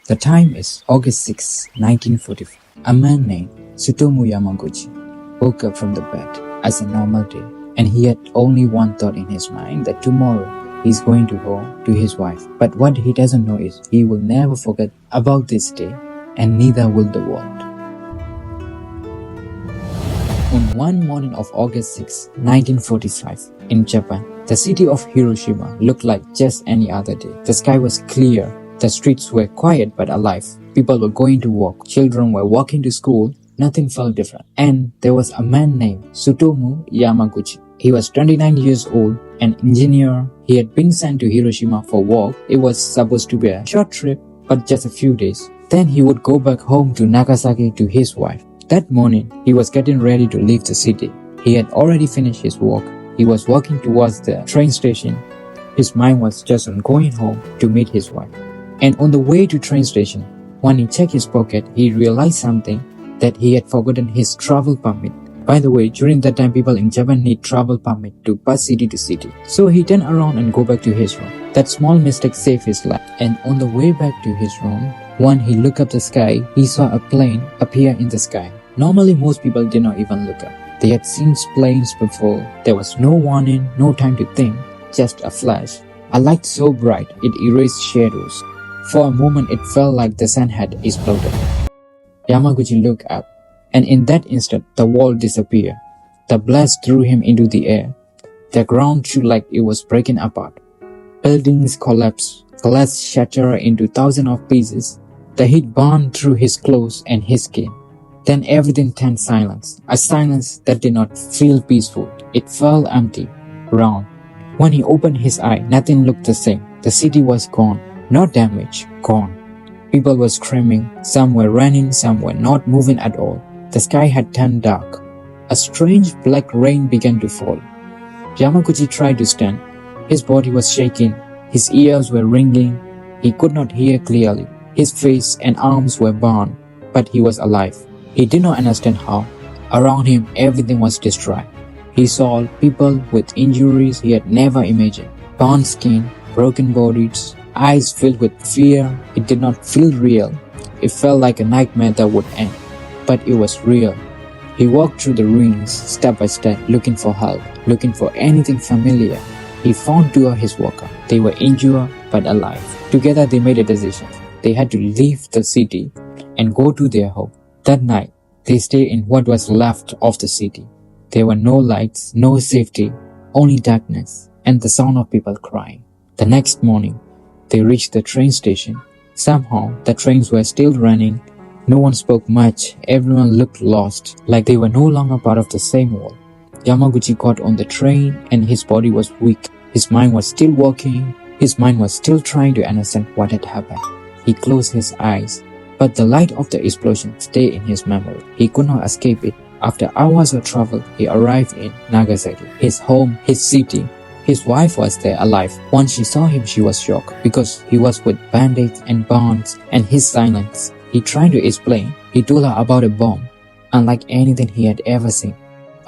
The time is August 6, 1945. A man named Tsutomu Yamaguchi woke up from the bed as a normal day, and he had only one thought in his mind, that tomorrow he's going to go to his wife. But what he doesn't know is he will never forget about this day, and neither will the world. On one morning of August 6, 1945, in Japan, the city of Hiroshima looked like just any other day. The sky was clear, the streets were quiet but alive. People were going to work, children were walking to school. Nothing felt different. And there was a man named Tsutomu Yamaguchi. He was 29 years old, an engineer. He had been sent to Hiroshima for work. It was supposed to be a short trip, but just a few days. Then he would go back home to Nagasaki to his wife. That morning, he was getting ready to leave the city. He had already finished his work. He was walking towards the train station. His mind was just on going home to meet his wife. And on the way to train station, when he checked his pocket, he realized something, that he had forgotten his travel permit. By the way, during that time, people in Japan need travel permit to pass city to city. So he turned around and go back to his room. That small mistake saved his life. And on the way back to his room, when he looked up the sky, he saw a plane appear in the sky. Normally, most people did not even look up. They had seen planes before. There was no warning, no time to think, just a flash. A light so bright, it erased shadows. For a moment, it felt like the sun had exploded. Yamaguchi looked up, and in that instant, the wall disappeared. The blast threw him into the air. The ground shook like it was breaking apart. Buildings collapsed, glass shattered into thousands of pieces. The heat burned through his clothes and his skin. Then everything turned silence, a silence that did not feel peaceful. It felt empty, round. When he opened his eye, nothing looked the same. The city was gone, not damaged, gone. People were screaming, some were running, some were not moving at all. The sky had turned dark. A strange black rain began to fall. Yamaguchi tried to stand. His body was shaking, his ears were ringing. He could not hear clearly. His face and arms were burned, but he was alive. He did not understand how. Around him, everything was destroyed. He saw people with injuries he had never imagined. Burned skin, broken bodies, eyes filled with fear. It did not feel real. It felt like a nightmare that would end. But it was real. He walked through the ruins, step by step, looking for help, looking for anything familiar. He found two of his workers. They were injured but alive. Together they made a decision. They had to leave the city and go to their home. That night, they stayed in what was left of the city. There were no lights, no safety, only darkness and the sound of people crying. The next morning, they reached the train station. Somehow, the trains were still running. No one spoke much. Everyone looked lost, like they were no longer part of the same world. Yamaguchi got on the train and his body was weak. His mind was still working. His mind was still trying to understand what had happened. He closed his eyes, but the light of the explosion stayed in his memory. He could not escape it. After hours of travel, he arrived in Nagasaki, his home, his city. His wife was there alive. Once she saw him, she was shocked because he was with band-aids and bonds, and his silence. He tried to explain. He told her about a bomb, unlike anything he had ever seen.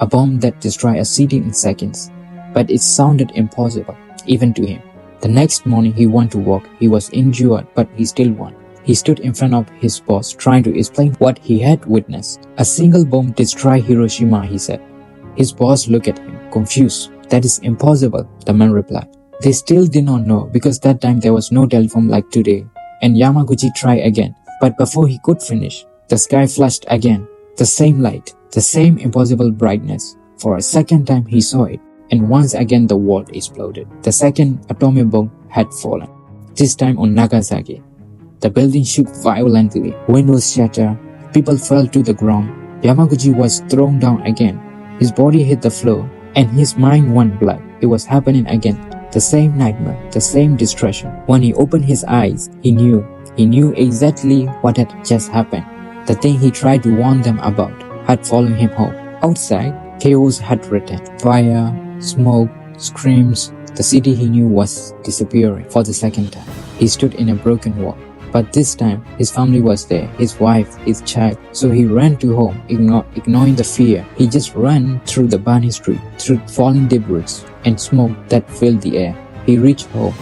A bomb that destroyed a city in seconds. But it sounded impossible, even to him. The next morning he went to work. He was injured, but he still won. He stood in front of his boss, trying to explain what he had witnessed. A single bomb destroyed Hiroshima, he said. His boss looked at him, confused. That is impossible, the man replied. They still did not know, because that time there was no telephone like today. And Yamaguchi tried again. But before he could finish, the sky flashed again. The same light, the same impossible brightness. For a second time he saw it, and once again the world exploded. The second atomic bomb had fallen, this time on Nagasaki. The building shook violently, windows shattered, people fell to the ground. Yamaguchi was thrown down again. His body hit the floor, and his mind went black. It was happening again. The same nightmare, the same destruction. When he opened his eyes, he knew exactly what had just happened. The thing he tried to warn them about had followed him home. Outside, chaos had returned. Fire, smoke, screams. The city he knew was disappearing for the second time. He stood in a broken wall. But this time, his family was there, his wife, his child. So he ran to home, ignoring the fear. He just ran through the burning street, through falling debris and smoke that filled the air. He reached home.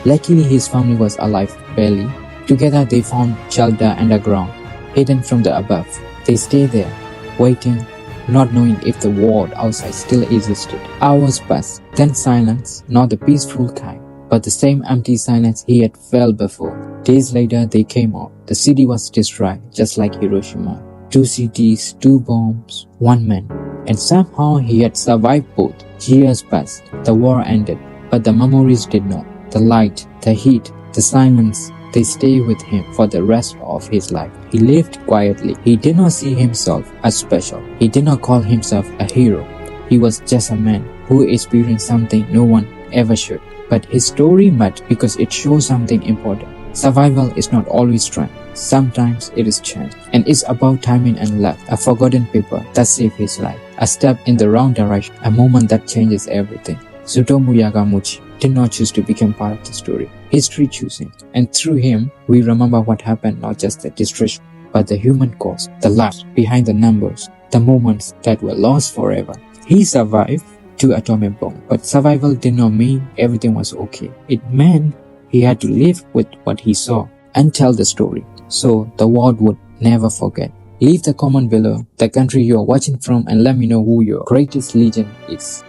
Luckily, his family was alive, barely. Together they found shelter underground, hidden from the above. They stay there, waiting, not knowing if the world outside still existed. Hours passed, then silence, not the peaceful kind, but the same empty silence he had felt before. Days later they came out. The city was destroyed, just like Hiroshima. 2 cities, 2 bombs, 1 man. And somehow he had survived both. Years passed, the war ended, but the memories did not. The light, the heat, the silence, they stay with him for the rest of his life. He lived quietly. He did not see himself as special. He did not call himself a hero. He was just a man who experienced something no one ever should. But his story mattered because it shows something important. Survival is not always strength. Sometimes it is chance. And it's about timing and luck. A forgotten paper that saved his life. A step in the wrong direction. A moment that changes everything. Tsutomu Yamaguchi did not choose to become part of the story. History chose him. And through him, we remember what happened, not just the destruction, but the human cost, the lives behind the numbers, the moments that were lost forever. He survived 2 atomic bombs, but survival did not mean everything was okay. It meant he had to live with what he saw and tell the story, so the world would never forget. Leave the comment below, the country you are watching from, and let me know who your greatest legend is.